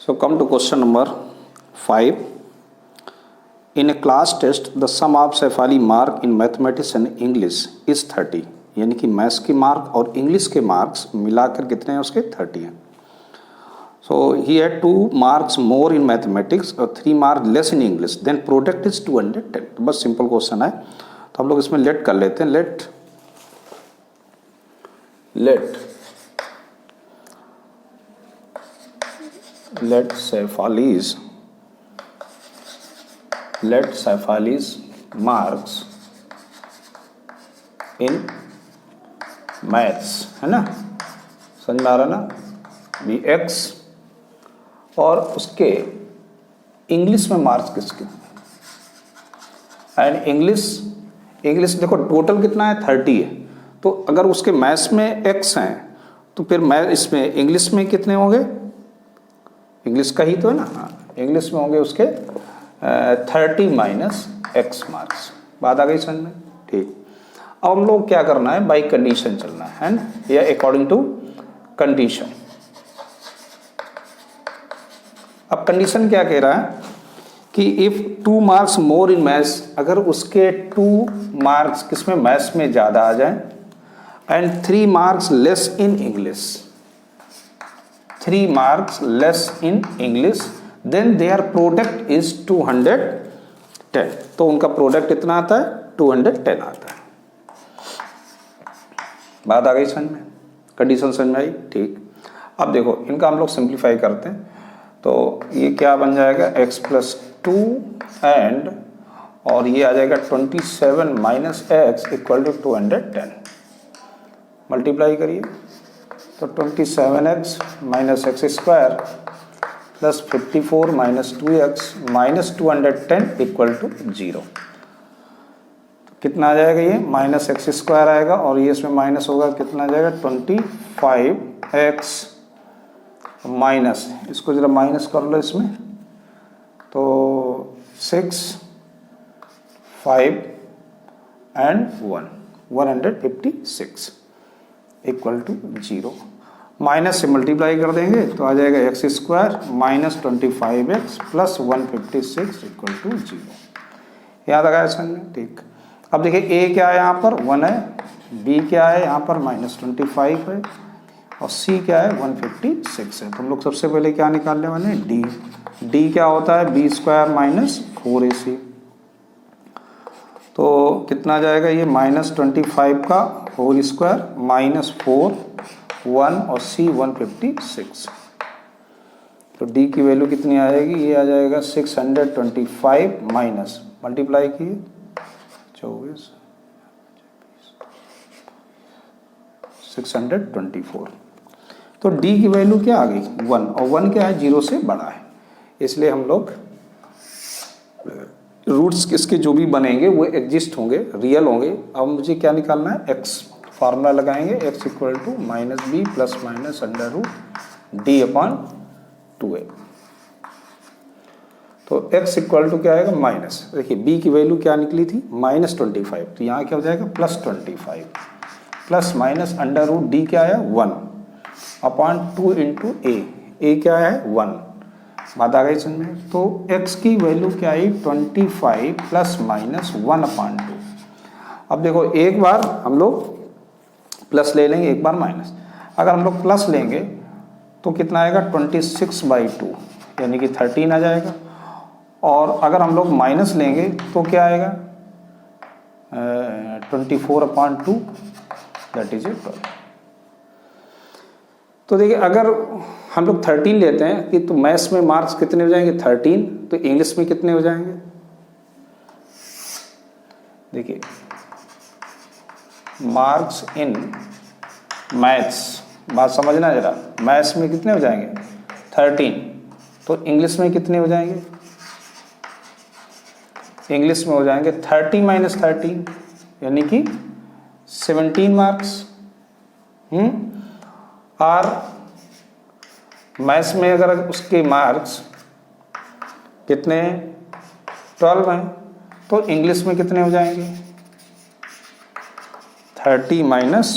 So come to question number 5. In a class test, the sum of Shefali mark in mathematics and English is 30. यानी कि maths के mark और English के marks मिलाकर कितने हैं उसके 30 हैं. So he had 2 marks more in mathematics और 3 marks less in English. Then product is 210. तो बस सिंपल क्वेश्चन है, तो हम लोग इसमें लेट कर लेते हैं. let Shefali's marks in maths, है ना, समझ में आ रहा ना, बी एक्स, और उसके इंग्लिश में मार्क्स किसके, एंड इंग्लिश देखो टोटल कितना है 30 है. तो अगर उसके मैथ्स में एक्स हैं तो फिर मैं इसमें इंग्लिश में कितने होंगे, इंग्लिश का ही तो है ना, हाँ इंग्लिश में होंगे उसके 30 माइनस एक्स मार्क्स. बात आ गई समझ में. ठीक, अब हम लोग क्या करना है, बाई कंडीशन चलना है ना, या अकॉर्डिंग टू कंडीशन. अब कंडीशन क्या कह रहा है कि if 2 marks more in maths, अगर उसके 2 मार्क्स किसमें मैथ्स में ज़्यादा आ जाए, and 3 marks less in English, 3 marks less in English, then their product is 210. तो उनका प्रोडक्ट इतना आता है 210 आता है. बात आ गई समझ में, कंडीशन समझ में आई. ठीक, अब देखो इनका हम लोग सिंप्लीफाई करते हैं. तो ये क्या बन जाएगा, x प्लस 2 एंड, और ये आ जाएगा 27 minus x equal to 210. Multiply करिए तो 27x minus x square plus 54 minus 2x minus 210 equal to 0. कितना आ जाएगा, ये माइनस एक्स स्क्वायर आएगा और ये इसमें माइनस होगा, कितना आ जाएगा 25x माइनस, इसको जरा माइनस कर लो इसमें, तो 6 5 एंड 156 इक्वल टू 0. माइनस से मल्टीप्लाई कर देंगे तो आ जाएगा x square minus 25x plus 156 equal to 0. याद आ गया समझ में. ठीक, अब देखिए ए क्या है, यहाँ पर 1 है, बी क्या है यहाँ पर माइनस 25 है, और सी क्या है 156 है. तो हम लोग सबसे पहले क्या निकालने वाले हैं, डी क्या होता है, बी स्क्वायर माइनस 4ac. तो कितना आ जाएगा, ये माइनस 25 का होल स्क्वायर माइनस 4 1 और सी 156. तो डी की वैल्यू कितनी आएगी, ये आ जाएगा 625 माइनस, मल्टीप्लाई किए 24 624. तो डी की वैल्यू क्या आ गई 1, और 1 क्या है 0 से बड़ा है, इसलिए हम लोग रूट्स किसके जो भी बनेंगे वो एग्जिस्ट होंगे, रियल होंगे. अब मुझे क्या निकालना है, x. फार्मूला लगाएंगे x equal to minus b plus minus under root d upon 2a. तो x इक्वल टू क्या आएगा माइनस, देखिए b की वैल्यू क्या निकली थी माइनस 25, तो यहाँ क्या हो जाएगा plus 25 plus minus under root d क्या आया 1 अपॉन 2 इंटू ए क्या है 1. बात आ गई समझ में. तो x की वैल्यू क्या आई 25 प्लस माइनस 1 अपॉन 2. अब देखो एक बार हम लोग प्लस ले लेंगे, एक बार माइनस. अगर हम लोग प्लस लेंगे तो कितना आएगा 26/2 यानी कि 13 आ जाएगा, और अगर हम लोग माइनस लेंगे तो क्या आएगा 24/2 दैट इज 12. तो देखिए अगर हम लोग 13 लेते हैं कि तो मैथ्स में मार्क्स कितने हो जाएंगे 13, तो इंग्लिश में कितने हो जाएंगे, देखिए मार्क्स इन मैथ्स, बात समझना जरा, मैथ्स में कितने हो जाएंगे 13, तो इंग्लिश में कितने हो जाएंगे, इंग्लिश में हो जाएंगे 30 माइनस 13 यानी कि 17 मार्क्स. और मैथ्स में अगर उसके मार्क्स कितने हैं 12 हैं, तो इंग्लिश में कितने हो जाएंगे 30 माइनस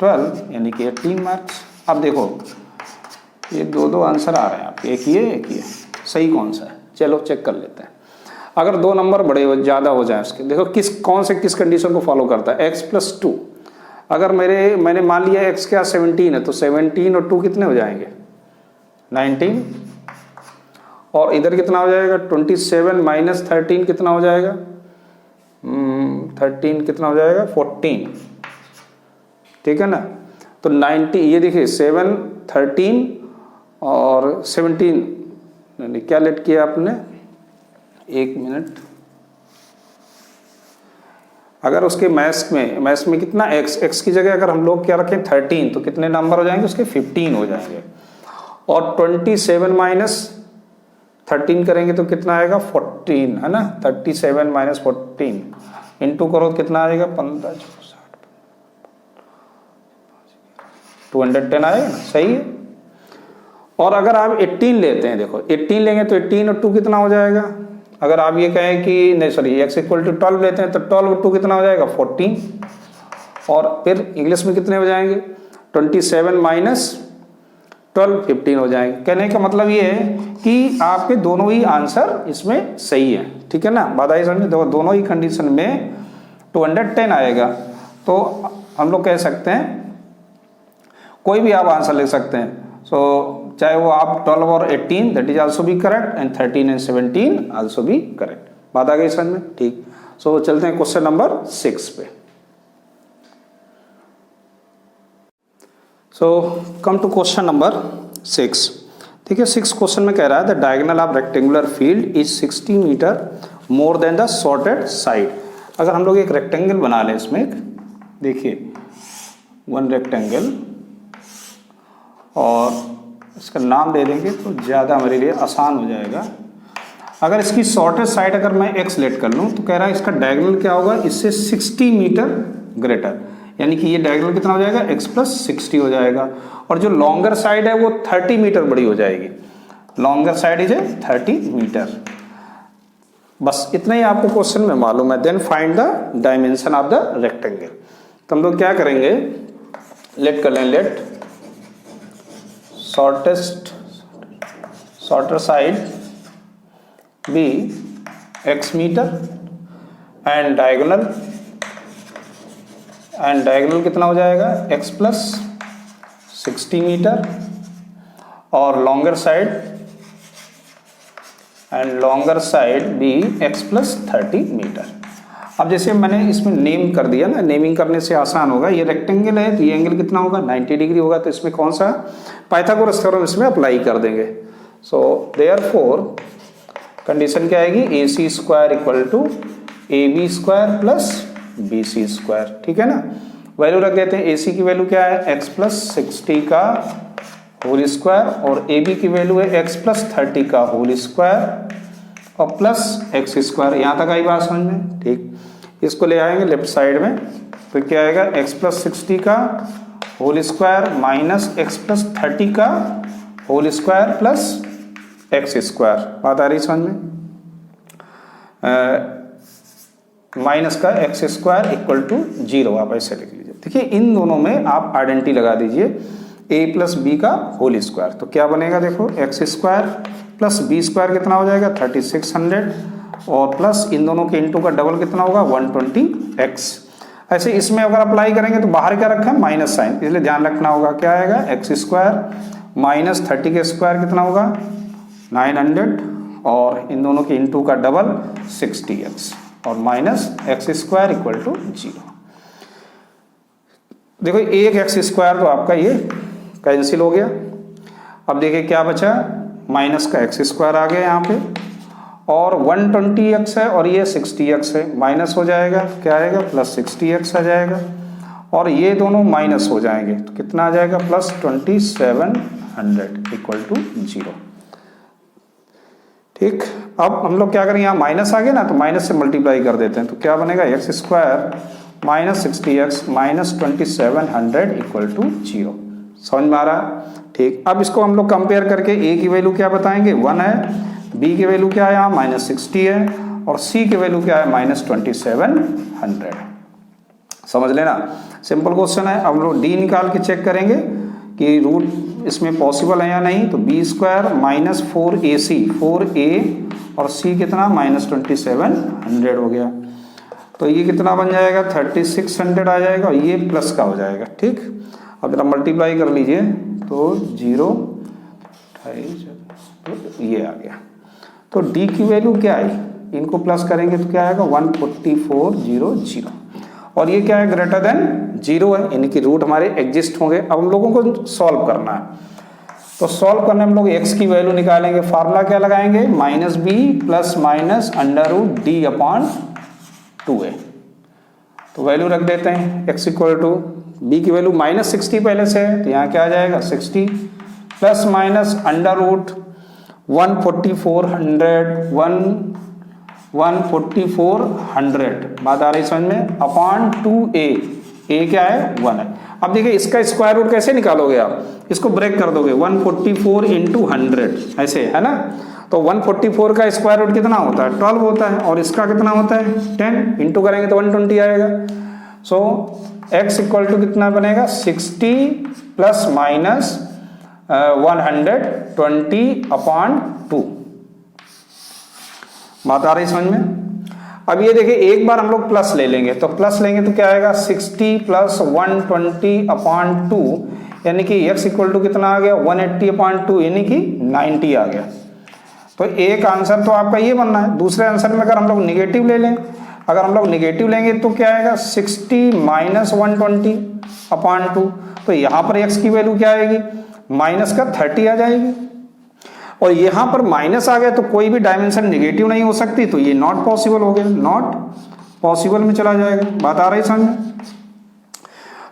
12 यानी कि 18 मार्क्स. अब देखो ये दो आंसर आ रहे हैं आपके, एक ये, सही कौन सा है? चलो चेक कर लेते हैं। अगर दो नंबर बड़े ज़्यादा हो जाए उसके, देखो कौन से किस कंडीशन को फॉलो करता है, x+2। अगर मैंने मान लिया x क्या 17 है, तो 17 और 2 कितने हो जाएंगे? 19। और इधर कितना हो जाएगा? 27 माइनस 13 कितना हो जाएगा? 13 कितना हो जाएगा? 14। ठीक है ना? तो 90, ये देखिए 7, 13 और 17, नहीं क्या लेट किया आपने? 1 मिनट। अगर उसके मैथ्स में कितना x की जगह अगर हम लोग क्या रखें 13, तो कितने नंबर हो जाएंगे उसके? 15 हो जाएंगे। और 27 माइनस 13 करेंगे तो कितना आएगा? 14, है ना? 37 माइनस 14 इंटू करो कितना आएगा? 15, 210 आएगा ना? सही है। और अगर आप 18 लेते हैं, देखो 18 लेंगे तो 18 और 2 कितना हो जाएगा? अगर आप ये कहें कि नहीं सॉरी x=12 लेते हैं तो 12 और 2 कितना हो जाएगा? 14। और फिर इंग्लिश में कितने हो जाएंगे? 27 माइनस 12, 15 हो जाएंगे। कहने का मतलब ये है कि आपके दोनों ही आंसर इसमें सही है। ठीक है ना? बात आई समझ? दोनों ही कंडीशन में 210 आएगा। तो हम लोग कह सकते हैं कोई भी आप आंसर ले सकते हैं। चाहे वो आप 12 और 18 that is also be correct, and 13 and 17 also be correct. बात आ गई समझ में? ठीक। चलते हैं क्वेश्चन नंबर 6 पे। Come to question number 6। ठीक है, 6 क्वेश्चन में कह रहा है the diagonal of rectangular field is 60 meter more than the shorted side. अगर हम लोग एक रेक्टेंगल बना लें, इसमें देखिए 1 रेक्टेंगल, और इसका नाम दे देंगे तो ज़्यादा हमारे लिए आसान हो जाएगा। अगर इसकी शॉर्टेस्ट साइड अगर मैं x लेट कर लूँ तो कह रहा है इसका डायगोनल क्या होगा? इससे 60 मीटर ग्रेटर, यानी कि ये डायगोनल कितना हो जाएगा? x+60 हो जाएगा। और जो लॉन्गर साइड है वो 30 मीटर बड़ी हो जाएगी। Longer side is 30 meter. बस इतना ही आपको क्वेश्चन में मालूम है। Then find the dimension of the rectangle. तो हम लोग क्या करेंगे? लेट कर लें, let shorter side be x meter and diagonal कितना हो जाएगा? x+60 मीटर, और longer side B x+30 metre. अब जैसे मैंने इसमें नेम कर दिया ना, नेमिंग करने से आसान होगा। ये रेक्टेंगल है तो ये एंगल कितना होगा? 90 डिग्री होगा। तो इसमें कौन सा पाइथागोरस थ्योरम इसमें अप्लाई कर देंगे। देयरफॉर कंडीशन क्या आएगी? AC² = AB² + BC²। ठीक है ना? वैल्यू रख देते हैं। AC की वैल्यू क्या है? x+60 का होल स्क्वायर, और AB की वैल्यू है x+30 का होल स्क्वायर और प्लस x²। यहाँ तक आई बात समझ में? ठीक। इसको ले आएंगे लेफ्ट साइड में, तो क्या आएगा? x+60 का होल स्क्वायर माइनस x+30 का होल स्क्वायर प्लस x²। बात आ रही समझ में? माइनस का x² = 0 आप ऐसे लिख लीजिए। देखिए इन दोनों में आप आइडेंटिटी लगा दीजिए a + b का होल स्क्वायर, तो क्या बनेगा? देखो x² प्लस b² कितना हो जाएगा? 3600, और प्लस इन दोनों के इंटू का डबल कितना होगा? 120x। ऐसे इसमें अगर अप्लाई करेंगे तो बाहर क्या रखा है? माइनस साइन, इसलिए ध्यान रखना होगा। क्या आएगा? x² माइनस 30 के स्क्वायर कितना होगा? 900, और इन दोनों के इंटू का डबल 60x, और माइनस x² = 0। देखो एक x² तो आपका ये कैंसिल हो गया। अब देखिए क्या बचा? माइनस का x² आ गया यहाँ पे, और 120x है और ये 60x है, माइनस हो जाएगा। क्या आएगा? प्लस 60x आ जाएगा, और ये दोनों माइनस हो जाएंगे तो कितना आ जाएगा? प्लस 2700 = 0। ठीक। अब हम लोग क्या करें? यहाँ माइनस आ गया ना, तो माइनस से मल्टीप्लाई कर देते हैं। तो क्या बनेगा? x² minus 60x minus 2700 = 0। समझ में आ रहा? ठीक। अब इसको हम लोग कंपेयर करके a की वैल्यू क्या बताएंगे? 1 है, b की वैल्यू क्या है? यहाँ -60 है, और c की वैल्यू क्या है? -2700। समझ लेना, सिंपल क्वेश्चन है। अब हम लोग d निकाल के चेक करेंगे कि रूट इसमें पॉसिबल है या नहीं, तो B square minus 4ac, 4a और c कितना -2700 हो गया। तो ये कितना बन जाएगा 3600 आ जाएगा और ये प्लस का हो जाएगा। ठीक, अब जरा मल्टीप्लाई कर लीजिए तो 0 तो ये आ गया। तो d की वैल्यू क्या आई, इनको प्लस करेंगे तो क्या आएगा 14400 और ये क्या है ग्रेटर देन 0 है, यानी कि रूट हमारे एग्जिस्ट होंगे। अब हम लोगों को सॉल्व करना है, तो सॉल्व करने में हम लोग x की वैल्यू निकालेंगे। फार्मूला क्या लगाएंगे -b प्लस माइनस √d/2a। तो वैल्यू रख देते हैं x इक्वल टू b की वैल्यू -60 पहले से है, तो यहाँ क्या आ जाएगा 60 प्लस माइनस √14400 बात आ रही समझ में, अपॉन 2a, a क्या है 1 है। अब देखिए इसका स्क्वायर रूट कैसे निकालोगे आप, इसको ब्रेक कर दोगे 144 इंटू 100 ऐसे है ना। तो 144 का स्क्वायर रूट कितना होता है 12 होता है और इसका कितना होता है 10, इंटू करेंगे तो 120 आएगा। सो x इक्वल टू कितना बनेगा 60 प्लस माइनस 120/2। बात आ रही समझ में। अब ये देखिए एक बार हम लोग प्लस ले लेंगे, तो प्लस लेंगे तो क्या आएगा 60 प्लस 120/2 यानी कि x इक्वल टू कितना आ गया 180/2 यानी कि 90 आ गया। तो एक आंसर तो आपका ये बनना है। दूसरे आंसर में अगर हम लोग निगेटिव ले लें, अगर हम लोग निगेटिव लेंगे तो क्या आएगा 60 माइनस 120/2, तो यहाँ पर x की वैल्यू क्या आएगी माइनस का 30 आ जाएगी। और यहाँ पर माइनस आ गया तो कोई भी डायमेंशन नेगेटिव नहीं हो सकती, तो ये नॉट पॉसिबल हो गया, नॉट पॉसिबल में चला जाएगा। बात आ रही समझ में।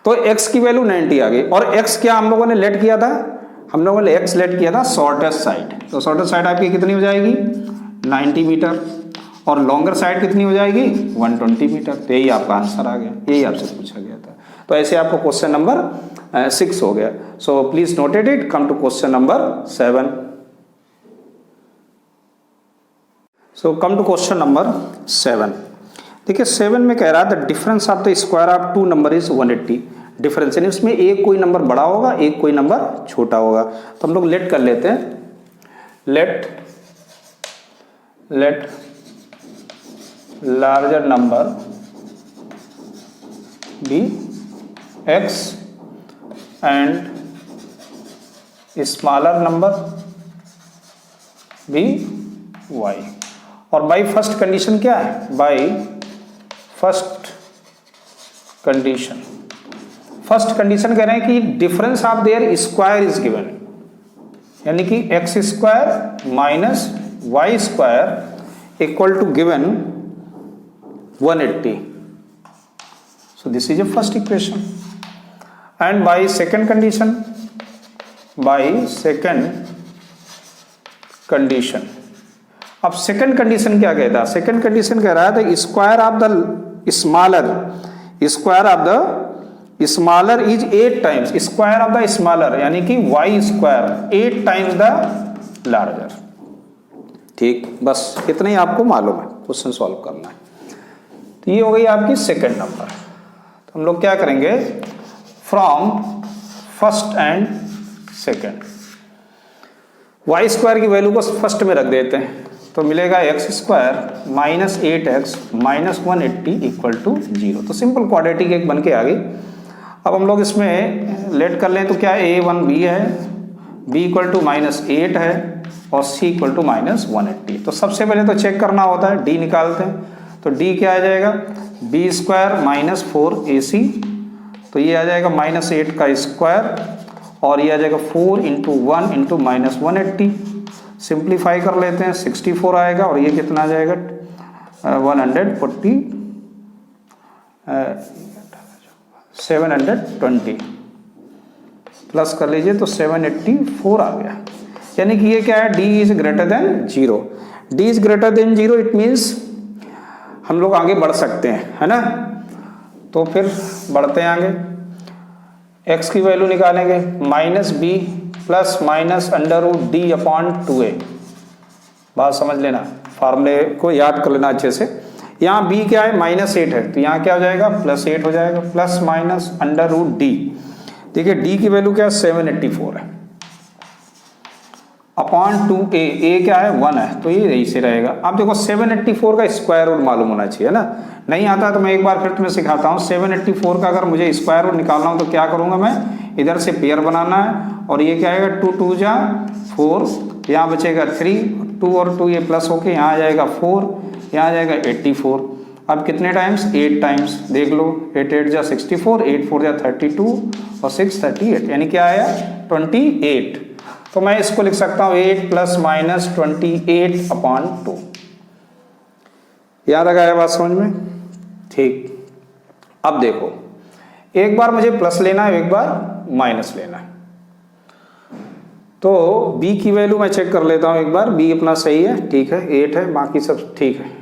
तो x की वैल्यू 90 आ गई और x क्या हम लोगों ने लेट किया था, हम लोगों ने x लेट किया था शॉर्टेस्ट साइड। तो शॉर्टेस्ट साइड आपकी कितनी हो जाएगी 90 मीटर और लॉन्गर साइड कितनी हो जाएगी 120 मीटर। तो यही आपका आंसर आ गया, यही आपसे पूछा गया था। तो ऐसे आपको क्वेश्चन नंबर 6 हो गया। So please noted it. Come to question number 7। So come to question number 7। देखिए 7 में कह रहा था difference of the square of 2 number is 180। Difference यानी उसमें एक कोई नंबर बड़ा होगा एक कोई नंबर छोटा होगा। तो हम लोग लेट कर लेते हैं, let larger number be x and smaller number be y। और बाई फर्स्ट कंडीशन क्या है, by first condition, first condition कह रहे हैं कि difference of their square is given, यानी कि x square minus y square equal to given 180। So this is a first equation. And by second condition, by second condition, अब second condition क्या कहता है, सेकंड कंडीशन कह रहा है square of the smaller, square of the smaller is 8 times square of the smaller, यानी कि y square 8 times the larger. ठीक, बस इतना ही आपको मालूम है, क्वेश्चन सॉल्व करना है। तो ये हो गई आपकी सेकंड नंबर। तो हम लोग क्या करेंगे from first and second, y square की वैल्यू को फर्स्ट में रख देते हैं, तो मिलेगा x square minus 8x minus 180 equal to 0। तो सिंपल क्वाड्रेटिक एक बन के आ गई। अब हम लोग इसमें लेट कर लें तो क्या a1b है, b इक्वल टू -8 है और c इक्वल टू -180। तो सबसे पहले तो चेक करना होता है, d निकालते हैं। तो d क्या आ जाएगा b स्क्वायर माइनस 4ac, तो ये आ जाएगा -8 का स्क्वायर और ये आ जाएगा 4 इंटू 1 इंटू -180। सिंप्लीफाई कर लेते हैं 64 आएगा और ये कितना आ जाएगा 720 प्लस कर लीजिए तो 784 आ गया। यानी कि ये क्या है d is greater than 0। d is greater than 0 it means हम लोग आगे बढ़ सकते हैं, है ना। तो फिर बढ़ते हैं आगे, x की वैल्यू निकालेंगे -b प्लस माइनस √d/2a। बात समझ लेना, फार्मूले को याद कर लेना अच्छे से। यहाँ b क्या है -8 है, तो यहाँ क्या हो जाएगा +8 हो जाएगा, प्लस माइनस √d। देखिए डी की वैल्यू क्या है 784 है अपॉन 2a, ए क्या है 1 है, तो ये यही से रहेगा। अब देखो 784 का स्क्वायर रूट मालूम होना चाहिए ना, नहीं आता तो मैं एक बार फिर तुम्हें सिखाता हूँ। 784 का अगर मुझे स्क्वायर रूट निकालना हो तो क्या करूँगा मैं, इधर से पेयर बनाना है और ये क्या आएगा 2 2 जा 4, यहाँ बचेगा 3, 2 और 2 ये प्लस होके यहाँ आ जाएगा 4, यहाँ आ जाएगा 84। अब कितने टाइम्स, 8 टाइम्स, देख लो 8 8 जा 64, 8 4 जा 32 और 6 38, यानी क्या आया 28। तो मैं इसको लिख सकता हूँ 8 प्लस माइनस 28 अपॉन 2। याद आ गया बात समझ में? ठीक। अब देखो एक बार मुझे प्लस लेना है, एक बार माइनस लेना है, तो b की वैल्यू मैं चेक कर लेता हूँ एक बार। b अपना सही है, ठीक है, 8 है, बाकी सब ठीक है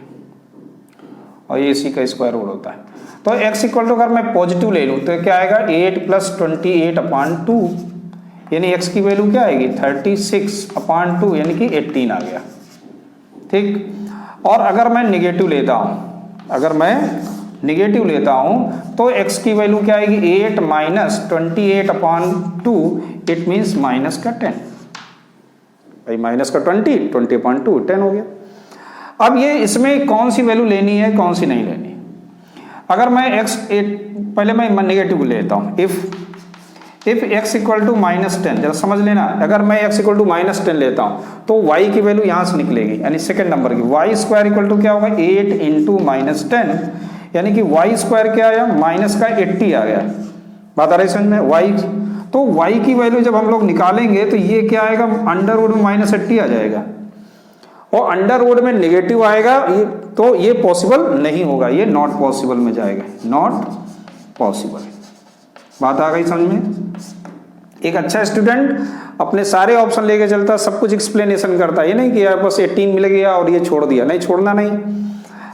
और ये इसी का स्क्वायर रूट होता है। तो x इक्वल टू अगर मैं पॉजिटिव ले लूँ तो क्या आएगा 8 प्लस 28 अपॉन 2, यानी x की वैल्यू क्या आएगी 36 अपॉन 2, यानी कि 18 आ गया। ठीक। और अगर मैं निगेटिव लेता हूँ, अगर मैं निगेटिव लेता हूँ तो x की वैल्यू क्या आएगी 8 minus 28 upon 2, it means minus का 10, भाई माइनस का 20 अपॉन 2 10 हो गया। अब ये इसमें कौन सी वैल्यू लेनी है कौन सी नहीं लेनी। अगर मैं पहले मैं नेगेटिव लेता हूँ, if x equal to minus 10, जरा समझ लेना, अगर मैं x इक्वल टू माइनस 10 लेता हूँ तो y की वैल्यू यहाँ से निकलेगी, यानी सेकंड नंबर की y स्क्वायर इक्वल टू क्या होगा 8 इंटू माइनस 10, यानी कि y स्क्वायर क्या आया माइनस का 80 आ गया। बात आ रही समझ में? y, तो y की वैल्यू जब हम लोग निकालेंगे तो ये क्या आएगा अंडर रूट में माइनस 80 आ जाएगा, और अंडर रूट में नेगेटिव आएगा, तो ये पॉसिबल नहीं होगा, ये नॉट पॉसिबल में जाएगा, नॉट पॉसिबल। बात आ गई समझ में? एक अच्छा स्टूडेंट अपने सारे ऑप्शन लेके चलता, सब कुछ एक्सप्लेनेशन करता है, ये नहीं कि यार बस 18 मिल गया और ये छोड़ दिया, नहीं, छोड़ना नहीं।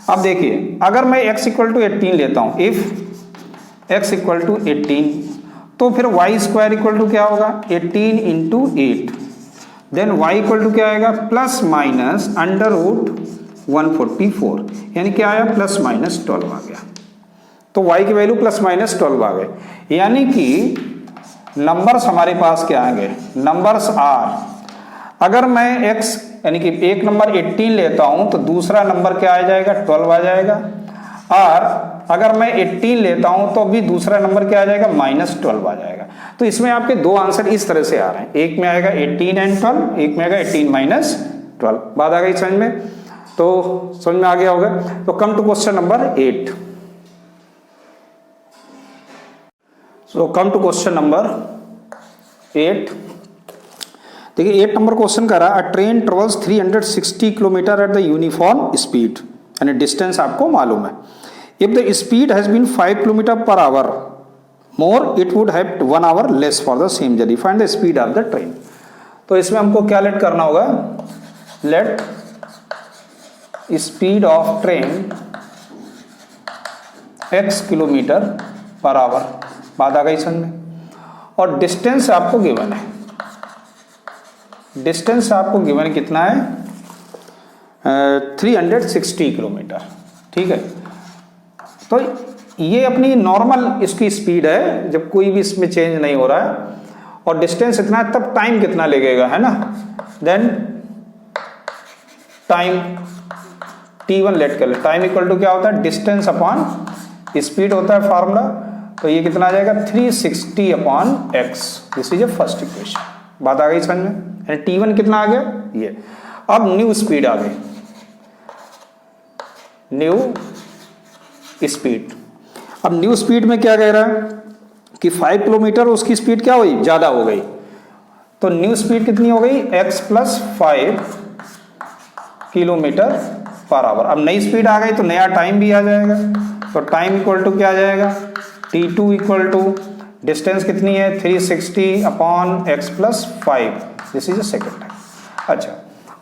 अब देखिए अगर मैं x इक्वल टू 18 लेता हूं, इफ x इक्वल टू 18, तो फिर y स्क्वायर इक्वल टू क्या होगा 18 into 8, then y equal to क्या आएगा प्लस माइनस अंडर रूट 144, यानी क्या आया प्लस माइनस 12 आ गया। तो y की वैल्यू प्लस माइनस 12 आ गए, यानी कि नंबर्स हमारे पास क्या आएंगे, नंबर्स आर, अगर मैं x यानी कि एक नंबर 18 लेता हूं तो दूसरा नंबर क्या आ जाएगा 12 आ जाएगा, और अगर मैं 18 लेता हूं तो भी दूसरा नंबर क्या आ जाएगा माइनस 12 आ जाएगा। तो इसमें आपके दो आंसर इस तरह से आ रहे हैं, एक में आएगा 18 एंड 12, एक में आएगा 18 माइनस 12। बात आ गई समझ में? तो समझ में आ गया होगा। तो come to question number 8। So come to question number 8। देखिए 8 नंबर क्वेश्चन का रहा, a train travels 360 kilometre at the uniform speed, यानी डिस्टेंस आपको मालूम है। If the speed has been 5 kilometre per hour more, it would have 1 hour less for the same journey, find the speed of the train. तो इसमें हमको क्या let करना होगा, let speed of train x kilometre per hour. बात आ गई समझ में? और डिस्टेंस आपको गिवन है, डिस्टेंस आपको गिवन कितना है 360 किलोमीटर। ठीक है, तो ये अपनी नॉर्मल इसकी स्पीड है, जब कोई भी इसमें चेंज नहीं हो रहा है, और डिस्टेंस इतना है, तब टाइम कितना लगेगा, है ना। देन टाइम t1 लेट कर ले, टाइम इक्वल टू क्या होता है डिस्टेंस अपॉन स्पीड होता है फार्मूला, तो ये कितना आ जाएगा 360 upon x, this is a first equation. बात आ गई समझ में? t1 कितना आ गया ये। अब न्यू स्पीड आ गई, न्यू स्पीड। अब न्यू स्पीड में क्या कह रहा है कि 5 किलोमीटर उसकी स्पीड क्या हुई, ज्यादा हो गई, तो न्यू स्पीड कितनी हो गई x plus 5 kilometre per our. अब नई स्पीड आ गई तो नया टाइम भी आ जाएगा, तो टाइम इक्वल टू क्या आ जाएगा t2 इक्वल टू डिस्टेंस कितनी है 360 upon x plus 5, this is a second time. अच्छा,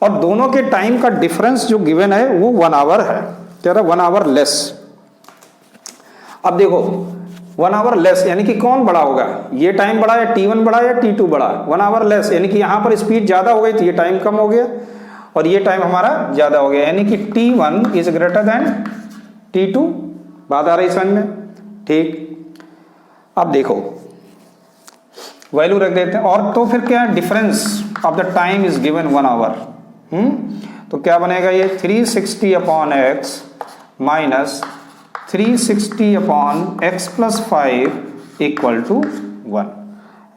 और दोनों के टाइम का डिफरेंस जो गिवन है वो 1 आवर है, कह रहा 1 आवर लेस। अब देखो 1 आवर लेस यानी कि कौन बड़ा होगा, ये टाइम बड़ा या t1 बड़ा या t2 बड़ा। 1 आवर लेस यानी कि यहां पर स्पीड ज्यादा हो गई तो ये टाइम कम हो गया, और ये टाइम हमारा ज्यादा हो गया, यानी कि t1 is greater than t2। बात आ रही समझ में? ठीक। अब देखो वैल्यू रख देते हैं। और तो फिर क्या, difference of the time is given 1 hour. तो क्या बनेगा ये 360 upon x minus 360 upon x plus 5 equal to 1।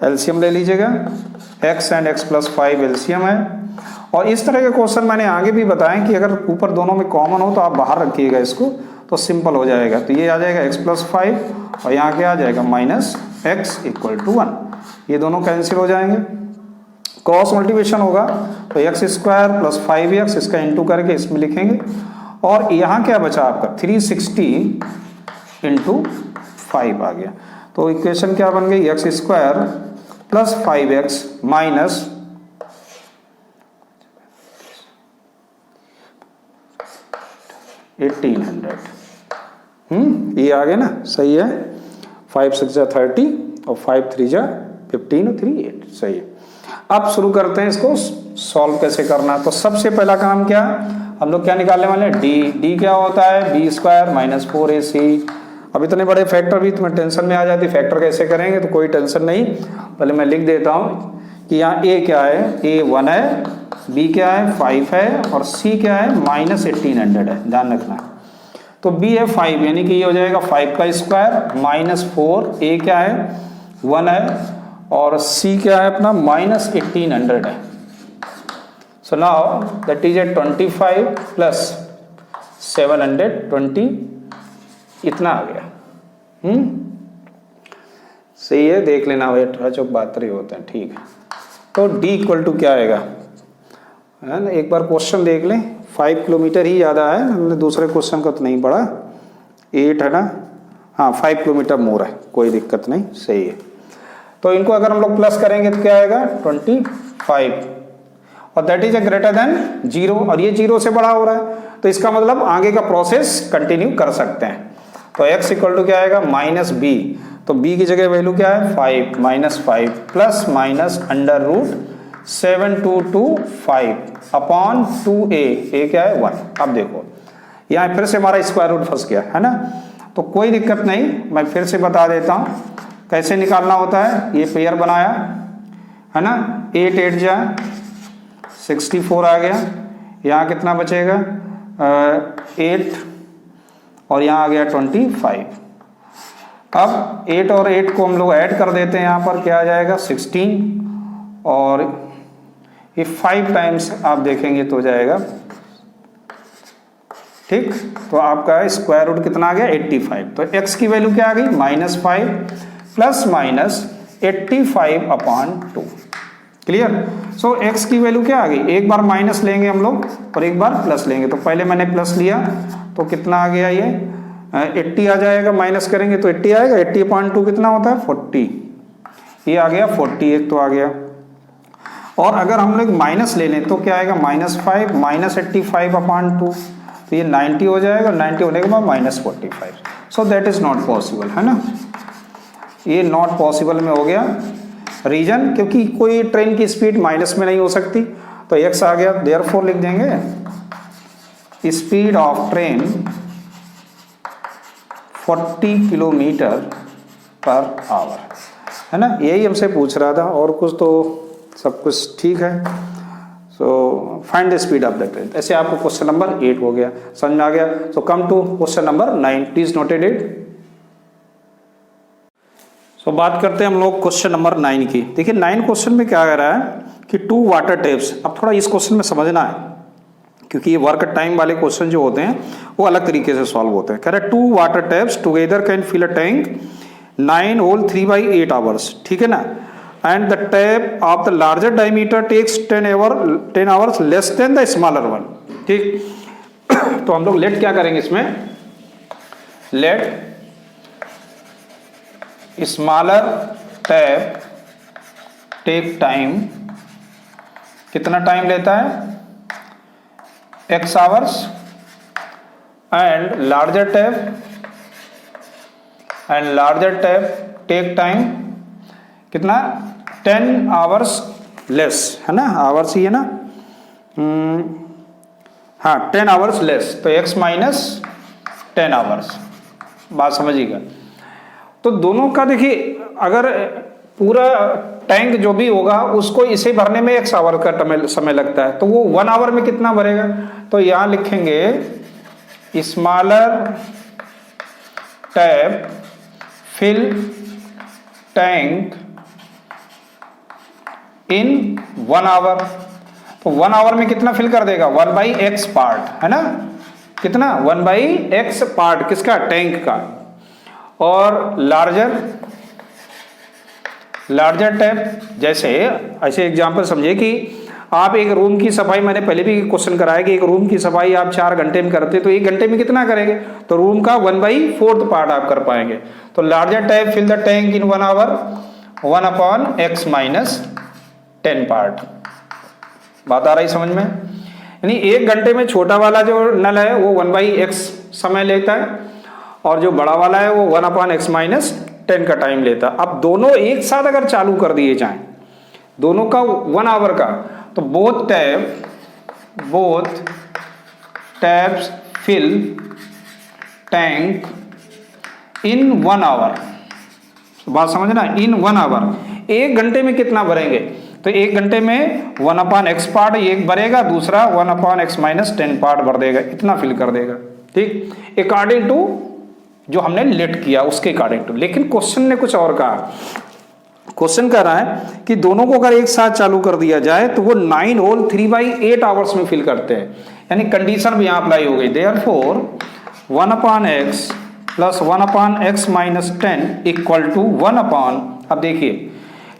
LCM ले लीजिएगा, x and x plus 5 LCM है। और इस तरह के क्वेश्चन मैंने आगे भी बताया कि अगर ऊपर दोनों में कॉमन हो तो आप बाहर रखिएगा इसको, तो सिंपल हो जाएगा। तो ये आ जाएगा x प्लस 5 और यहाँ क्या आ जाएगा माइनस x इक्वल टू 1। ये दोनों कैंसिल हो जाएंगे, क्रॉस मल्टीप्लिकेशन होगा तो एक्स स्क्वायर प्लस 5x इसका इंटू करके इसमें लिखेंगे। और यहाँ क्या बचा आपका 360 इंटू 5 आ गया। तो इक्वेशन क्या बन गई, x square plus 5x minus 1800। ये आ गया ना, सही है। 5 6 जा 30 और 5 3 जा 15 और 3 8, सही है। अब शुरू करते हैं इसको सॉल्व कैसे करना। तो सबसे पहला काम क्या, हम लोग क्या निकालने वाले हैं, डी क्या होता है बी स्क्वायर माइनस 4ac। अब इतने बड़े फैक्टर भी तुम्हें टेंशन में आ जाती, फैक्टर कैसे करेंगे, तो कोई टेंशन नहीं। पहले मैं लिख देता हूँ कि यहाँ a क्या है, a 1 है, b क्या है 5 है और c क्या है माइनस 1800 है, ध्यान रखना। तो b है 5 यानी कि ये हो जाएगा 5 का स्क्वायर माइनस 4, a क्या है 1 है और c क्या है अपना माइनस 1800 है। So now that is a 25 plus 720, इतना आ गया। सही है, देख लेना भाई 18 होते हैं, ठीक है। तो d इक्वल टू क्या आएगा, है ना, एक बार क्वेश्चन देख लें। 5 किलोमीटर ही ज़्यादा है, हमने दूसरे क्वेश्चन का तो नहीं पढ़ा। 8 है ना, हाँ 5 किलोमीटर मोर है, कोई दिक्कत नहीं, सही है। तो इनको अगर हम लोग प्लस करेंगे तो क्या आएगा 25 और that is a greater than 0 और ये 0 से बड़ा हो रहा है, तो इसका मतलब आगे का प्रोसेस कंटिन्यू कर सकते हैं। तो x इक्वल टू क्या आएगा माइनस b, तो b की जगह वैल्यू क्या है 5 minus 5 plus minus under root 7225 upon 2a, a क्या है 1। अब देखो यहाँ फिर से हमारा स्क्वायर रूट फंस गया है ना, तो कोई दिक्कत नहीं, मैं फिर से बता देता हूँ कैसे निकालना होता है। ये पेयर बनाया है ना, 8 8 जा 64 आ गया, यहाँ कितना बचेगा 8 और यहाँ आ गया 25। अब 8 और 8 को हम लोग ऐड कर देते हैं, यहाँ पर क्या आ जाएगा 16 और ये 5 टाइम्स आप देखेंगे तो जाएगा, ठीक। तो आपका स्क्वायर रूट कितना आ गया 85। तो x की वैल्यू क्या आ गई minus 5 plus minus 85 upon 2, clear. So x की वैल्यू क्या आ गई, एक बार माइनस लेंगे हम लोग और एक बार प्लस लेंगे। तो पहले मैंने प्लस लिया तो कितना आ गया ये 80 आ जाएगा, माइनस करेंगे तो 80 आएगा, 80 अपॉन 2 कितना होता है 40, ये आ गया 48 तो आ गया। और अगर हम लोग माइनस ले लें तो क्या आएगा माइनस 5 माइनस 85 अपॉन 2, तो ये 90 हो जाएगा, 90 होने के बाद minus 45। So that is not possible, है ना, ये नॉट पॉसिबल में हो गया। रीजन, क्योंकि कोई ट्रेन की स्पीड माइनस में नहीं हो सकती, तो x आ गया, देयरफॉर लिख देंगे speed of train 40 kilometre per our, है ना, यही हमसे पूछ रहा था, और कुछ तो सब कुछ ठीक है। So find the speed of the train. ऐसे आपको क्वेश्चन नंबर 8 हो गया, समझ में आ गया। So come to question number 9, please noted it. So बात करते हैं हम लोग क्वेश्चन नंबर 9 की। देखिए 9 क्वेश्चन में क्या कह रहा है कि 2 वाटर टैप्स। अब थोड़ा इस क्वेश्चन में समझना है, क्योंकि ये वर्क टाइम वाले क्वेश्चन जो होते हैं वो अलग तरीके से सॉल्व होते हैं। कह रहा है 2 water taps together can fill a tank 9 whole 3/8 hours, ठीक है ना, and the tap of the larger diameter takes 10 hours less than the smaller one, ठीक। तो हम लोग लेट क्या करेंगे इसमें, let smaller tap take time, कितना टाइम लेता है x hours, and larger tap take time कितना 10 आवर्स लेस, है ना, आवर्स ही है ना, हाँ 10 आवर्स लेस, तो x माइनस 10 आवर्स, बात समझिएगा। तो दोनों का देखिए, अगर पूरा टैंक जो भी होगा उसको इसे भरने में 1 आवर का समय लगता है, तो वो 1 आवर में कितना भरेगा? तो यहां लिखेंगे smaller tap fill tank in 1 hour. तो 1 आवर में कितना फिल कर देगा? 1/x पार्ट, है ना? कितना? 1/x पार्ट किसका? टैंक का। और लार्जर टैप, जैसे ऐसे एग्जांपल समझिए कि आप एक रूम की सफाई, मैंने पहले भी क्वेश्चन कराया कि एक रूम की सफाई आप 4 घंटे में करते तो 1 घंटे में कितना करेंगे? तो रूम का 1/4 पार्ट आप कर पाएंगे। तो larger tap fill the tank in 1 hour 1/x - 10 part. बात आ रही समझ में? यानी 1 घंटे में छोटा वाला जो नल है वो 1/x समय लेता है और जो बड़ा वाला है वो 1/x - 10 का टाइम लेता है। अब दोनों एक साथ अगर चालू कर दिए जाएं, दोनों का 1 आवर का, तो both taps fill tank in 1 hour. बात समझना, इन 1 आवर। 1 घंटे में कितना भरेंगे? तो 1 घंटे में 1/x पार्ट एक भरेगा, दूसरा 1/x - 10 पार्ट भर देगा, इतना फिल कर देगा। ठीक, अकॉर्डिंग टू जो हमने लेट किया उसके अकॉर्डिंग टू। लेकिन क्वेश्चन ने कुछ और कहा। क्वेश्चन कह रहा है कि दोनों को अगर एक साथ चालू कर दिया जाए तो वो 9 होल 3/8 आवर्स में फिल करते हैं। यानी कंडीशन भी यहां अप्लाई हो गई। देयरफॉर 1/x + 1/x - 10 = 1 अब देखिए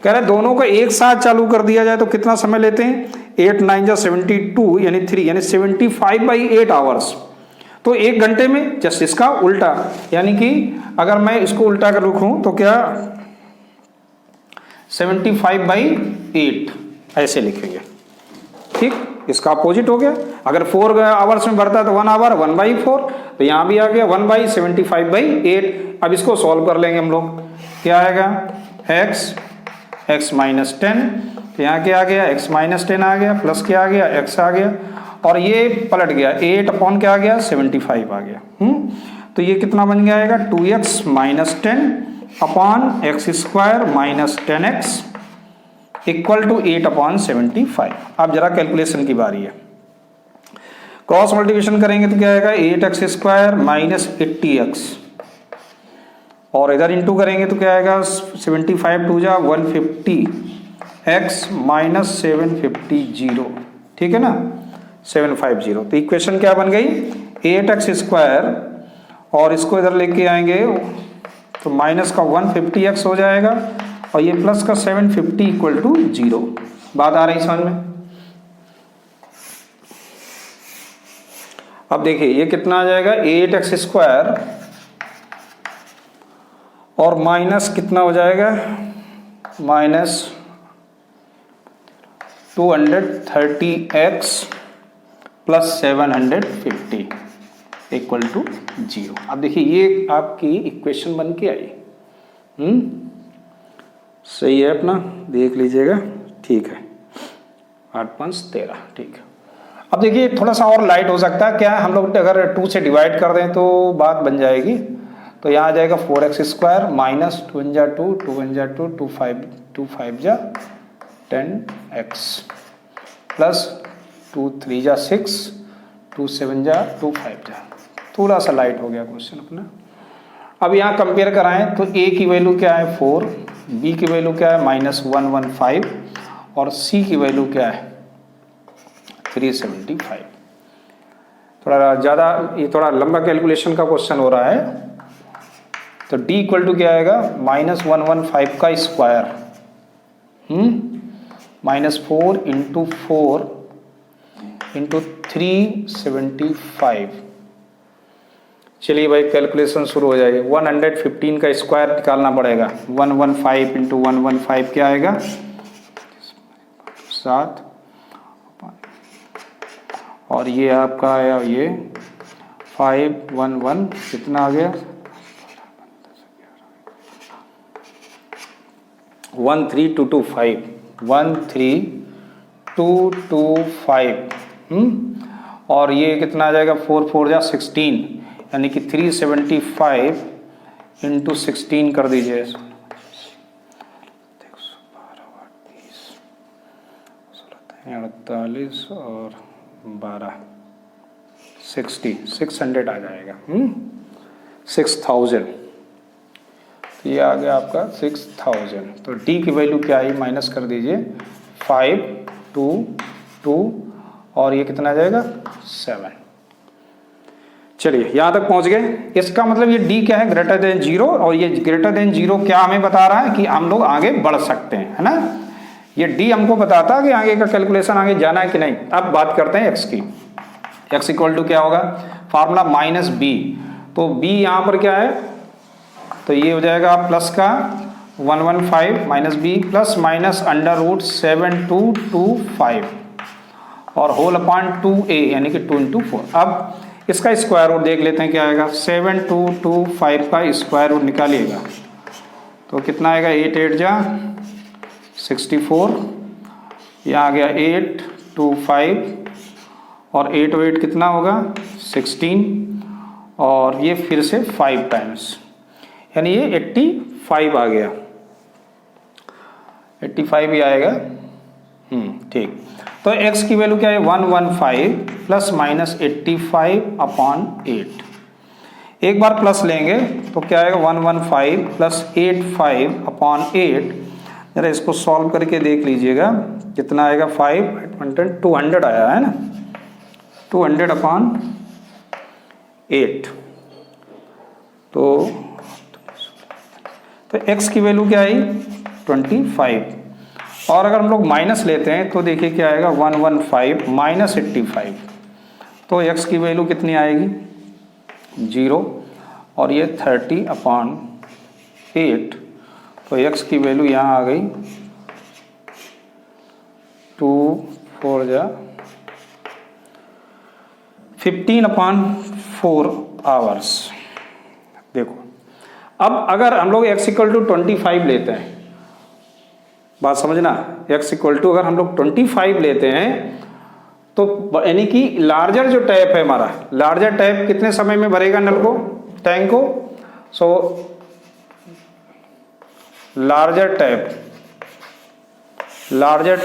कह रहे दोनों को एक साथ चालू कर दिया जाए तो कितना समय लेते हैं? 8 9 जा 72 यानी 3 यानी 75/8 आवर्स। तो 1 घंटे में जस्ट इसका उल्टा, यानी कि अगर मैं इसको उल्टा कर लिखूं तो क्या 75/8 ऐसे लिखेंगे। ठीक, इसका अपोजिट हो गया। अगर 4 आवर्स में बढ़ता है तो 1 आवर 1/4, तो यहां भी आ गया 1/75/8। अब इसको सॉल्व कर लेंगे हम लोग। क्या आएगा? x - 10, तो यहाँ क्या आ गया? x - 10 आ गया, प्लस क्या आ गया? x आ गया, और ये पलट गया 8 क्या आ गया? 75 आ गया। तो ये कितना बन गया आएगा? 2x - 10/x² - 10x = 8/75। अब जरा कैलकुलेशन की बारी है। क्रॉस मल्टीप्लिकेशन करेंगे तो क्या आएगा? 8x² - 80x, और इधर इंटू करेंगे तो क्या आएगा? 75 2 जा 150 x - 750। ठीक है ना? 750। तो इक्वेशन क्या बन गई? 8x² और इसको इधर लेके आएंगे तो माइनस का 150x हो जाएगा और ये प्लस का 750 = 0। बात आ रही समझ में? अब देखिए ये कितना आ जाएगा? 8x² और माइनस कितना हो जाएगा? -230x + 750 = 0। अब देखिए ये आपकी इक्वेशन बन के आई। सही है अपना, देख लीजिएगा। ठीक है, 8 5 13। ठीक है, अब देखिए थोड़ा सा और लाइट हो सकता है। क्या हम लोग अगर 2 से डिवाइड कर दें तो बात बन जाएगी। तो यहाँ आ जाएगा 4x² माइनस 2 × 2 2 × 2 2 5 जा 10x प्लस 2 3 जा 6 2 7 जा 2 5 जा। थोड़ा सा लाइट हो गया क्वेश्चन अपना। अब यहाँ कंपेयर कराएं तो a की वैल्यू क्या है? 4, b की वैल्यू क्या है? -115 और c की वैल्यू क्या है? 375। थोड़ा ज़्यादा, ये थोड़ा लंबा कैलकुलेशन का क्वेश्चन हो रहा है। तो d = क्या आएगा? -115 का स्क्वायर -4 × 4 × 375। चलिए भाई कैलकुलेशन शुरू हो जाएगी। 115 का स्क्वायर निकालना पड़ेगा। 115 × 115 क्या आएगा? 7, और ये आपका आया ये 511 कितना आ गया? 13225 13225। और ये कितना आ जाएगा? 4 4 जा 16, यानी कि 375 × 16 कर दीजिए। 48 और 12 600 आ जाएगा 6000। तो ये आ गया आपका 6000। तो डी की वैल्यू क्या आई माइनस कर दीजिए 5 2 2 और ये कितना आ जाएगा 7। चलिए यहाँ तक पहुँच गए। इसका मतलब ये डी क्या है ग्रेटर देन 0 और ये ग्रेटर देन 0 क्या हमें बता रहा है कि हम लोग आगे बढ़ सकते हैं, है ना। ये डी हमको बताता है कि आगे का कैलकुलेशन आगे जाना है कि नहीं। अब बात करते हैं एक्स की। एक्स इक्वल टू क्या होगा फार्मूला माइनस बी। तो बी यहाँ पर क्या है तो ये हो जाएगा प्लस का 115 minus b plus minus under root 7225 और होल अपॉन 2a यानी कि 2 × 4। अब इसका स्क्वायर रूट देख लेते हैं क्या आएगा 7225 का स्क्वायर रूट निकालिएगा तो कितना आएगा 8 8 जा 64। यहाँ आ गया 825 और 8 8 कितना होगा 16 और ये फिर से 5 टाइम्स यानी ये 85 आ गया 85 ही आएगा। ठीक। तो x की वैल्यू क्या है 115 प्लस माइनस 85 अपॉन 8। एक बार प्लस लेंगे तो क्या आएगा 115 प्लस 85 अपॉन 8। जरा इसको सॉल्व करके देख लीजिएगा कितना आएगा 500 200 आया है ना 200 अपॉन 8। तो x की वैल्यू क्या आई 25 और अगर हम लोग माइनस लेते हैं तो देखिए क्या आएगा 115 माइनस 85 तो x की वैल्यू कितनी आएगी 0 और ये 30 अपॉन 8। तो x की वैल्यू यहाँ आ गई 2 4 जा 15 अपॉन 4 आवर्स। देखो अब अगर हम लोग x इक्वल टू 25 लेते हैं बात समझना x इक्वल टू अगर हम लोग 25 लेते हैं तो यानी कि लार्जर जो टैप है हमारा लार्जर टैप कितने समय में भरेगा नल को टैंक को। सो लार्जर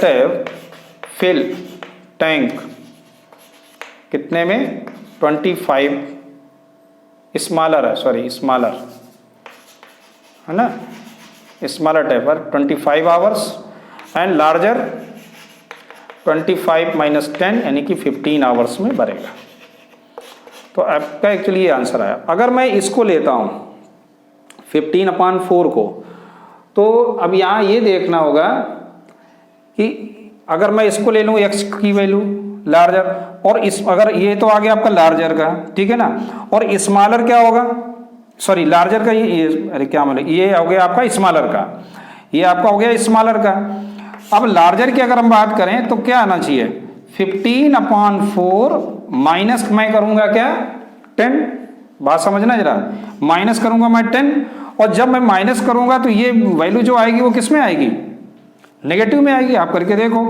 टैप फिल टैंक कितने में 25 स्मॉलर है स्मॉलर है ना स्मॉलर टैप पर 25 आवर्स एंड लार्जर 25 माइनस 10 यानी कि 15 आवर्स में भरेगा। तो आपका एक्चुअली ये आंसर आया। अगर मैं इसको लेता हूँ 15 अपॉन 4 को तो अब यहाँ ये देखना होगा कि अगर मैं इसको ले लूँ x की वैल्यू लार्जर और इस अगर ये तो आ गया आपका लार्जर का ठीक है ना और स्मॉलर क्या होगा लार्जर का ये अरे क्या मतलब ये हो गया आपका स्मॉलर का ये आपका हो गया स्मॉलर का। अब लार्जर की अगर हम बात करें तो क्या आना चाहिए 15 अपॉन 4 माइनस मैं करूंगा क्या 10। बात समझना जरा माइनस करूंगा मैं 10 और जब मैं माइनस करूंगा तो ये वैल्यू जो आएगी वो किस में आएगी नेगेटिव में आएगी। आप करके देखो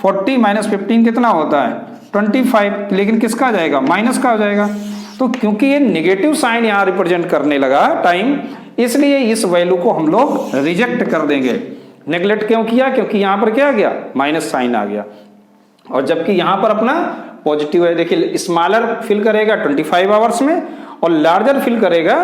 40 माइनस 15 कितना होता है 25 लेकिन किसका आ जाएगा माइनस का हो जाएगा। तो क्योंकि ये नेगेटिव साइन यहाँ रिप्रेजेंट करने लगा टाइम इसलिए इस वैल्यू को हम लोग रिजेक्ट कर देंगे। नेग्लेक्ट क्यों किया क्योंकि यहाँ पर क्या आ गया माइनस साइन आ गया और जबकि यहाँ पर अपना पॉजिटिव है। देखिए स्मॉलर फिल करेगा 25 आवर्स में और लार्जर फिल करेगा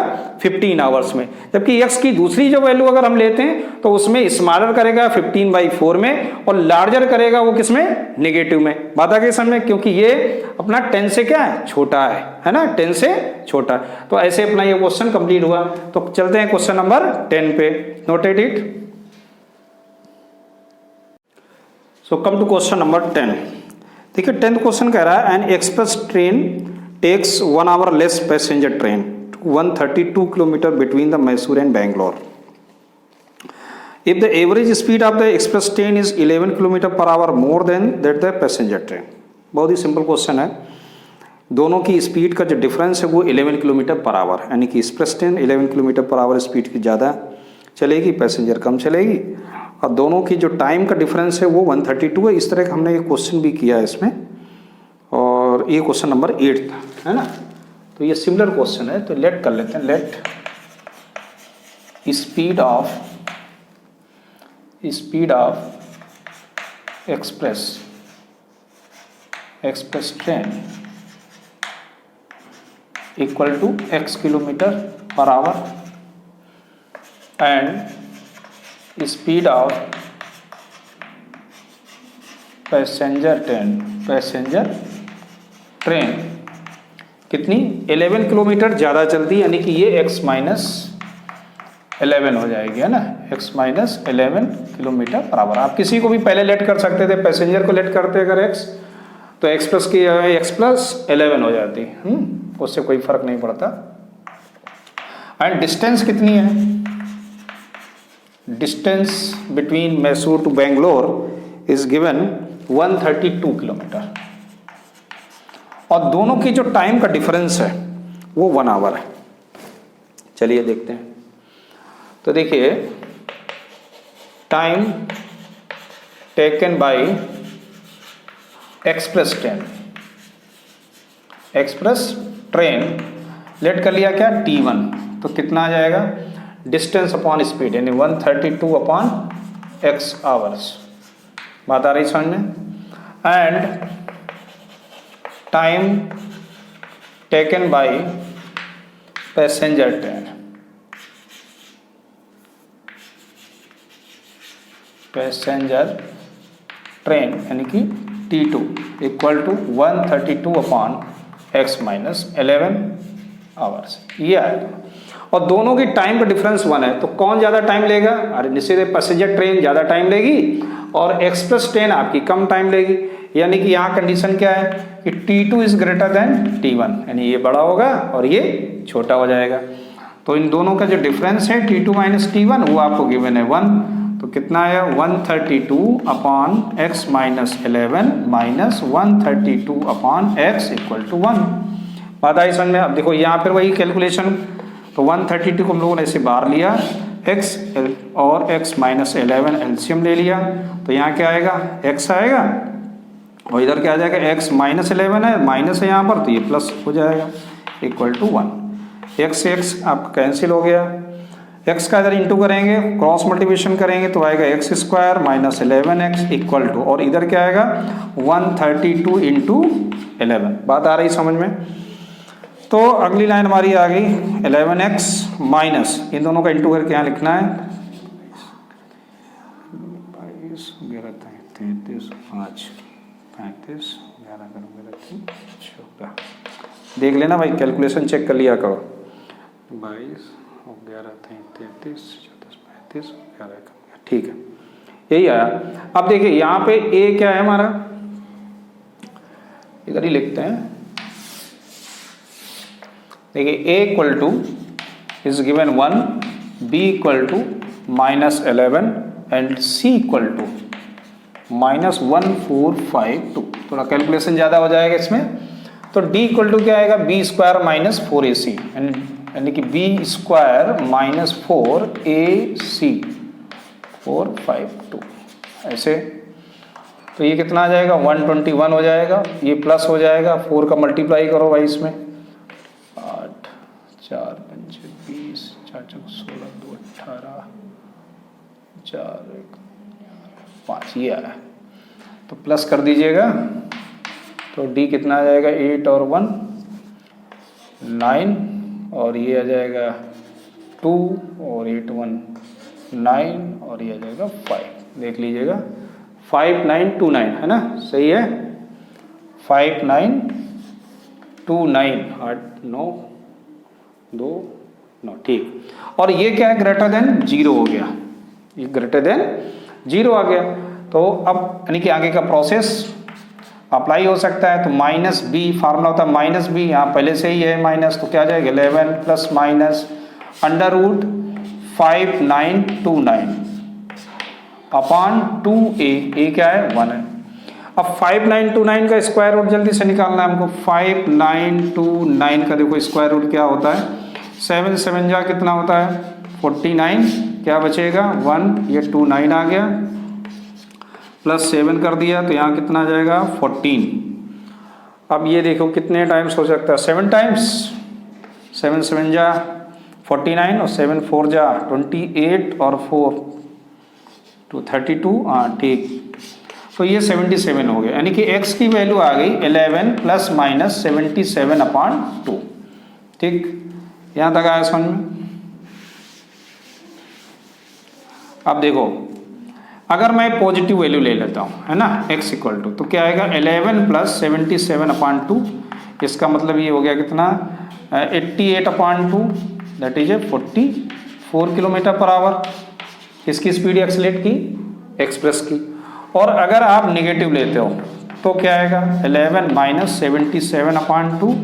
15 आवर्स में। जबकि x की दूसरी जो वैल्यू अगर हम लेते हैं तो उसमें स्मॉलर करेगा 15/4 में और लार्जर करेगा वो किसमें नेगेटिव में। बात आ गई समझ क्योंकि ये अपना 10 से क्या है छोटा है ना 10 से छोटा। तो ऐसे अपना ये क्वेश्चन कंप्लीट हुआ। तो चलते हैं क्वेश्चन नंबर 10 पे। Noted it. So come to question number 10। देखिए 10th क्वेश्चन कह रहा है an express train takes 1 hour less passenger train 132 km between the Mysore and Bangalore. If the average speed of the express train is 11 km per hour more than that the passenger train. बहुत ही simple question है। दोनों की speed का जो difference है वो 11 kilometre per our यानी कि express train 11 kilometre per our speed की ज़्यादा चलेगी पैसेंजर कम चलेगी और दोनों की जो टाइम का डिफरेंस है वो 132 है। इस तरह का हमने एक क्वेश्चन भी किया है इसमें और ये क्वेश्चन नंबर 8 था है ना। तो ये सिमिलर क्वेश्चन है तो लेट कर लेते हैं। Let speed of express x plus 10 equal to x kilometre per hour and speed of passenger train कितनी 11 किलोमीटर ज़्यादा चलती, यानी कि ये x माइनस 11 हो जाएगी, है ना, x minus 11 kilometre per our. आप किसी को भी पहले लेट कर सकते थे, पैसेंजर को लेट करते अगर x तो x प्लस की x प्लस 11 हो जाती, उससे कोई फर्क नहीं पड़ता। एंड डिस्टेंस कितनी है, distance between Mysore to Bangalore is given 132 kilometre, और दोनों की जो टाइम का डिफरेंस है वो 1 आवर है। चलिए देखते हैं। तो देखिए, time taken by express train let कर लिया क्या T1, तो कितना आ जाएगा, डिस्टेंस अपॉन स्पीड यानी 132 अपॉन x आवर्स। बात आ रही समझ में। And time taken by passenger train यानी कि T2 equal to 132 upon x minus 11 hours, ये आएगा। और दोनों की टाइम का डिफरेंस 1 है, तो कौन ज़्यादा टाइम लेगा, अरे निश्चित है पैसेंजर ट्रेन ज़्यादा टाइम लेगी और एक्सप्रेस ट्रेन आपकी कम टाइम लेगी। यानी कि यहाँ कंडीशन क्या है कि T2 is greater than T1, यानी ये बड़ा होगा और ये छोटा हो जाएगा। तो इन दोनों का जो डिफरेंस है T2 माइनस T1 वो आपको गिवन है 1, तो कितना आया 132 upon x minus 11 minus 132 upon x equal to 1। बात आई समझ में। अब देखो यहाँ पर वही कैलकुलेशन, तो 132 को हम लोगों ने ऐसे बाहर लिया, x और x माइनस 11 एलसीएम ले लिया, तो यहाँ क्या आएगा x आएगा और इधर क्या आ जाएगा x माइनस 11 है, माइनस है यहाँ पर, तो ये प्लस हो जाएगा इक्वल टू 1। x से x आपका कैंसिल हो गया, x का इधर इंटू करेंगे, क्रॉस मल्टीप्लिकेशन करेंगे तो आएगा x square minus 11x equal to, और इधर क्या आएगा 132 इंटू 11। बात आ रही समझ में। तो अगली लाइन हमारी आ गई 11x माइनस, इन दोनों का इंटू करके यहाँ लिखना है 22 11 33 5 35 11 14। देख लेना भाई, कैलकुलेशन चेक कर लिया करो। 22 11 33 34 35 11, ठीक है, यही आया। अब देखिए यहाँ पे a क्या है हमारा, इधर ही लिखते हैं। देखिए a equal to is given 1, b equal to minus 11 and c equal to minus 1452। थोड़ा कैलकुलेशन ज़्यादा हो जाएगा इसमें, तो d इक्वल टू क्या आएगा b स्क्वायर माइनस 4ac, यानी कि b स्क्वायर माइनस 4ac 452 ऐसे। तो ये कितना आ जाएगा 121 हो जाएगा, ये प्लस हो जाएगा, 4 का मल्टीप्लाई करो भाई इसमें, 8 4 5 20 4 4 16 2 18 4 1 5, ये आया। तो प्लस कर दीजिएगा, तो d कितना आ जाएगा 8 और 1 9, और ये आ जाएगा 2 और 8 1 9, और ये आ जाएगा 5। देख लीजिएगा 5929 है ना, सही है 5929 8 9 2 9, ठीक। और ये क्या है ग्रेटर देन 0 हो गया, ये ग्रेटर देन 0 आ गया। तो अब यानी कि आगे का प्रोसेस अप्लाई हो सकता है। तो माइनस बी फार्मूला होता है, माइनस बी यहाँ पहले से ही है माइनस, तो क्या आ जाएगा 11 plus minus under root 5929 upon 2a क्या है 1 है। अब 5929 का स्क्वायर रूट जल्दी से निकालना है हमको। 5929 का देखो स्क्वायर रूट क्या होता है, 7 7 जा कितना होता है 49, क्या बचेगा 1, ये 29 आ गया, प्लस 7 कर दिया तो यहाँ कितना आ जाएगा 14। अब ये देखो कितने टाइम्स हो सकता है 7 टाइम्स, 7 7 जा 49 और 7 4 जा 28 और 4 2 32, हाँ ठीक। तो ये 77 हो गया, यानी कि x की वैल्यू आ गई 11 प्लस माइनस 77/2। ठीक, यहाँ तक आया समझ में। अब देखो, अगर मैं पॉजिटिव वैल्यू ले लेता हूँ, है ना, x इक्वल टू, तो क्या आएगा 11 प्लस 77/2, इसका मतलब ये हो गया कितना 88/2, that is 44 kilometre per our. इसकी स्पीड एक्सलेट की, एक्सप्रेस की। और अगर आप नेगेटिव लेते हो तो क्या आएगा 11 माइनस 77/2,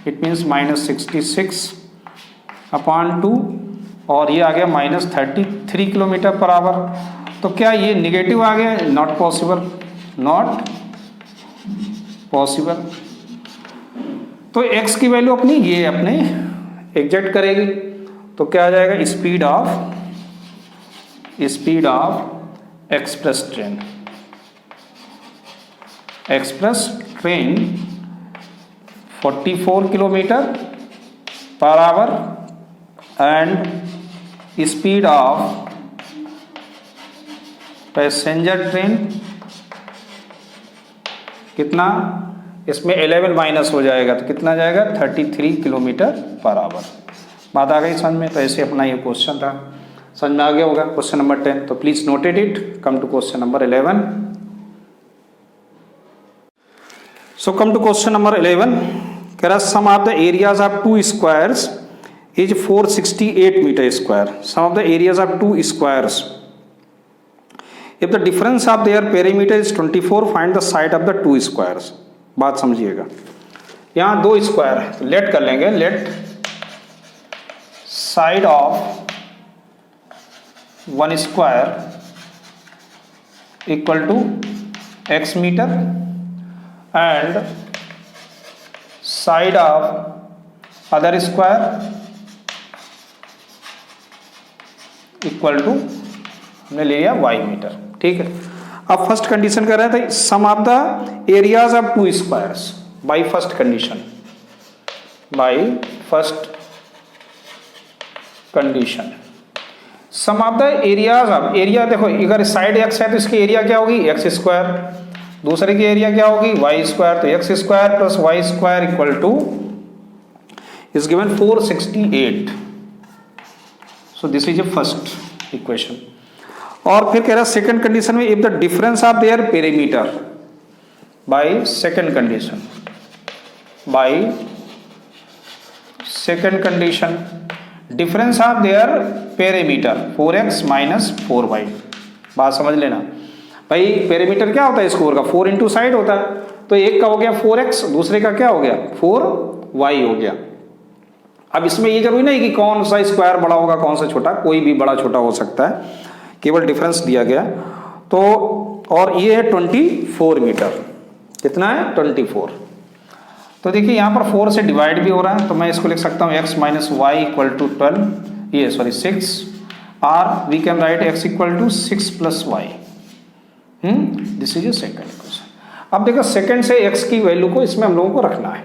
इट मीन्स माइनस 66/2, और ये आ गया माइनस 33 किलोमीटर पर आवर। तो क्या ये निगेटिव आ गया? Not possible, not possible. तो x की वैल्यू अपनी ये अपने एग्जैक्ट करेगी, तो क्या आ जाएगा speed of express train 44 kilometre per hour and speed of passenger train कितना, इसमें 11 माइनस हो जाएगा तो कितना जाएगा 33 किलोमीटर पर आवर। बात आ गई समझ में। तो ऐसे अपना ये क्वेश्चन था, समझ में आ गया होगा क्वेश्चन नंबर 10। तो please noted it. Come to question number 11। So come to question number 11. Here are sum of the areas of two squares is 468 meter square. Sum of the areas of two squares. If the difference of their perimeter is 24, find the side of the two squares. बात समझिएगा, यहाँ दो square है तो let कर लेंगे, let side of one square equal to x meter and side of other square equal to हमने ले लिया y मीटर। ठीक है, अब फर्स्ट कंडीशन कर रहे थे sum of the areas of two squares by first condition, sum of the areas of, area देखो अगर साइड x है तो इसकी एरिया क्या होगी x स्क्वायर, दूसरे की एरिया क्या होगी वाई स्क्वायर, तो x square plus y square equal to is given 468। So this is a first equation. और फिर कह रहा है सेकंड कंडीशन में if the difference of their perimeter by second condition difference of their perimeter 4x minus 4y। बात समझ लेना भाई, पेरीमीटर क्या होता है स्क्वायर का 4 इंटू साइड होता है, तो एक का हो गया 4x, दूसरे का क्या हो गया 4y हो गया। अब इसमें ये जरूरी नहीं कि कौन सा स्क्वायर बड़ा होगा कौन सा छोटा, कोई भी बड़ा छोटा हो सकता है, केवल डिफरेंस दिया गया। तो और ये है 24 मीटर, कितना है 24। तो देखिए यहाँ पर 4 से डिवाइड भी हो रहा है, तो मैं इसको लिख सकता हूँ x minus y equal to 6, और we can write x equal to 6 plus y. This is a second equation. अब देखो सेकंड से x की वैल्यू को इसमें हम लोगों को रखना है,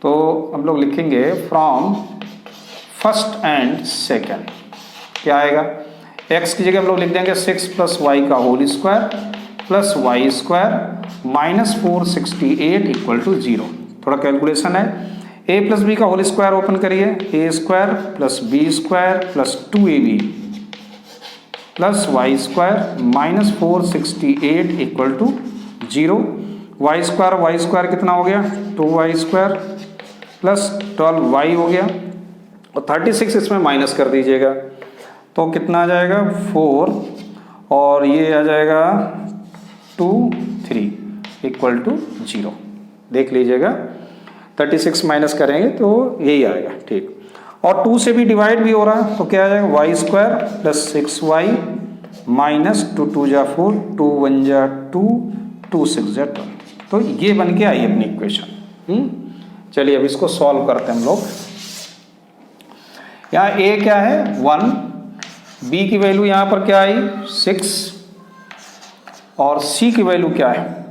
तो हम लोग लिखेंगे फ्रॉम फर्स्ट एंड सेकंड क्या आएगा, x की जगह हम लोग लिख देंगे 6 प्लस वाई का whole square plus y square minus 468 equal to 0। थोड़ा कैलकुलेशन है, a प्लस बी का होल स्क्वायर ओपन करिए, a square plus b square plus 2ab plus y square minus 468 equal to 0। Y square कितना हो गया 2y square plus 12y हो गया, और 36 इसमें माइनस कर दीजिएगा तो कितना आ जाएगा 4, और ये आ जाएगा 2 3 इक्वल टू 0। देख लीजिएगा 36 माइनस करेंगे तो यही आएगा। ठीक, और 2 से भी डिवाइड भी हो रहा है, तो क्या आ जाएगा Y square plus 6y minus 2 2 जा 4 2 1 जा 2 2 6 जा 12। तो ये बन के आई अपनी इक्वेशन। चलिए अब इसको सॉल्व करते हैं हम लोग। यहाँ a क्या है 1, b की वैल्यू यहाँ पर क्या आई 6, और c की वैल्यू क्या है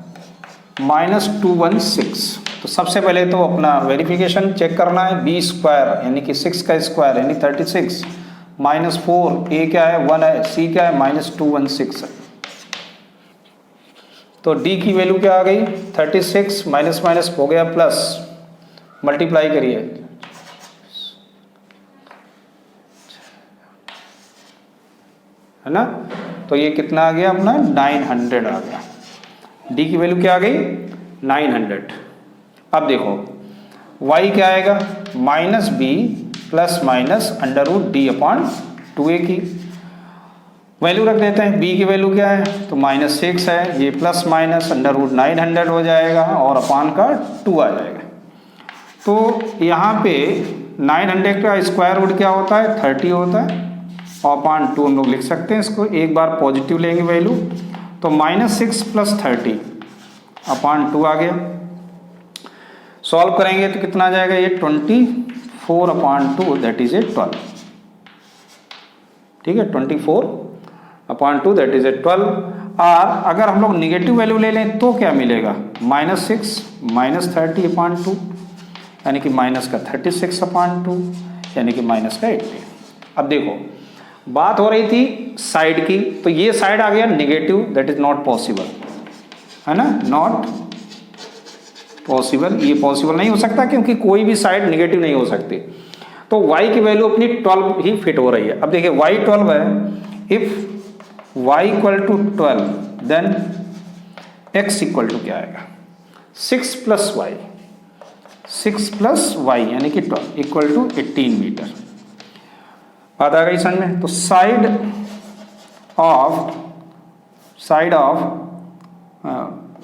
-216। तो सबसे पहले तो अपना वेरिफिकेशन चेक करना है, b स्क्वायर यानी कि 6 का स्क्वायर यानी 36 -4, a क्या है 1 है, c क्या है -216 है। तो d की वैल्यू क्या आ गई 36 माइनस माइनस हो गया प्लस, मल्टीप्लाई करिए, है ना। तो ये कितना आ गया अपना 900 आ गया। d की वैल्यू क्या आ गई 900। अब देखो y क्या आएगा minus b plus minus under root d upon 2a की वैल्यू रख देते हैं। b की वैल्यू क्या है तो -6 है, ये प्लस माइनस अंडर रूट 900 हो जाएगा और अपान का 2 आ जाएगा। तो यहाँ पे 900 का स्क्वायर रूट क्या होता है 30 होता है और अपान 2 हम लोग लिख सकते हैं इसको। एक बार पॉजिटिव लेंगे वैल्यू तो -6 + 30 अपान 2 आ गया। सॉल्व करेंगे तो कितना आ जाएगा ये 24 अपान 2 दैट इज ए 12। ठीक है 24 अपान 2 दैट इज ए 12। और अगर हम लोग निगेटिव वैल्यू ले लें तो क्या मिलेगा -6 -30 अपान 2 यानी कि माइनस का 36 अपान 2 यानी कि माइनस का 80। अब देखो बात हो रही थी साइड की, तो ये साइड आ गया negative, that is not possible, है ना, नॉट पॉसिबल, ये पॉसिबल नहीं हो सकता क्योंकि कोई भी साइड निगेटिव नहीं हो सकती। तो y की वैल्यू अपनी 12 ही फिट हो रही है। अब देखिए y 12 है, इफ y = 12 देन x = क्या आएगा 6 + y, 6 + y यानी कि 12 = 18 मीटर। बात आ गई समझ में। तो side of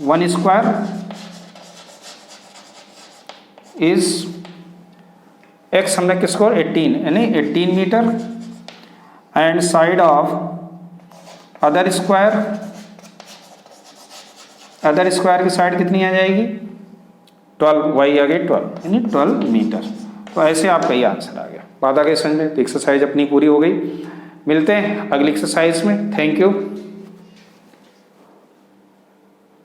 1 square is x हमने किसको 18 यानी 18 meter and side of other square की साइड कितनी आ जाएगी 12, y आ गई 12 यानी 12 मीटर। तो ऐसे आपका ये आंसर आ गया। बात आ गई समझ में। तो एक्सरसाइज अपनी पूरी हो गई। मिलते हैं अगली एक्सरसाइज में। Thank you.